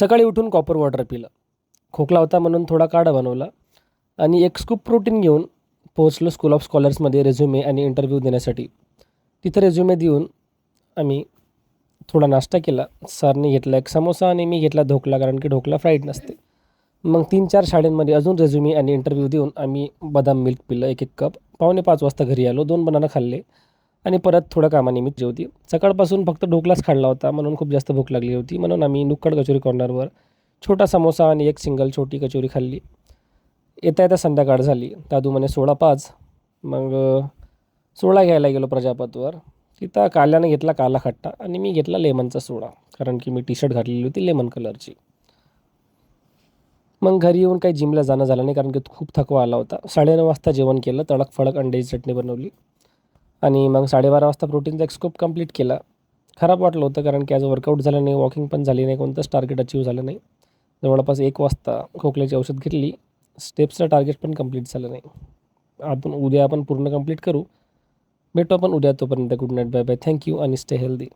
सकाळी उठून copper water पिलं. खोकला होता म्हणून थोडा काढा बनवला आणि एक स्कूप प्रोटीन घेऊन पोहोचलो स्कूल ऑफ स्कॉलर्समध्ये रेझ्युमे आणि इंटरव्ह्यू देण्यासाठी. तिथं रेझ्युमे देऊन आम्ही थोडा नाश्ता केला. सरने घेतला एक समोसा आणि मी घेतला ढोकला, कारण की ढोकला फ्राईड नसते. मग 3-4 शाळांमध्ये अजून रेझ्युमे आणि इंटरव्ह्यू देऊन आम्ही बदाम मिल्क पिलं 1-1 कप. 4:45 वाजता घरी आलो. 2 बनाना खाल्ले आणि परत थोडं कामानिमित्त जेवती. सकाळपासून फक्त ढोकलाच खाल्ला होता म्हणून खूप जास्त भूक लागली होती. म्हणून आम्ही नुक्कड कचोरी कॉर्नरवर छोटा समोसा आणि एक सिंगल छोटी कचोरी खाल्ली. येता येता संध्याकाळ झाली. दादू म्हणे 16:05. मग 16 घ्यायला गेलो प्रजापतवर. तिथं काल्यानं घेतला काला खट्टा आणि मी घेतला लेमनचा सोडा, कारण की मी टी शर्ट घातलेली होती लेमन कलरची. मग घरी येऊन काही जिमला जाणं झालं नाही, कारण की खूप थकवा आला होता. 9:30 वाजता जेवण केलं. तडक फडक अंड्याची चटणी बनवली आणि मग 12:30 वाजता प्रोटीनचा एक स्कूप कंप्लीट केला. खराब वाटलं होतं, कारण की आज वर्कआउट झालं नाही, वॉकिंग पण झाली नाही, कोणतंच टार्गेट अचीव झालं नाही. जवळपास 1 वाजता खोकल्याची औषध घेतली. स्टेप्सचं टार्गेट पण कंप्लीट झालं नाही. उद्या आपण पूर्ण कंप्लीट करू. भेटू आपण उद्या. तोपर्यंत good night, bye bye, thank you आणि स्टे हेल्दी.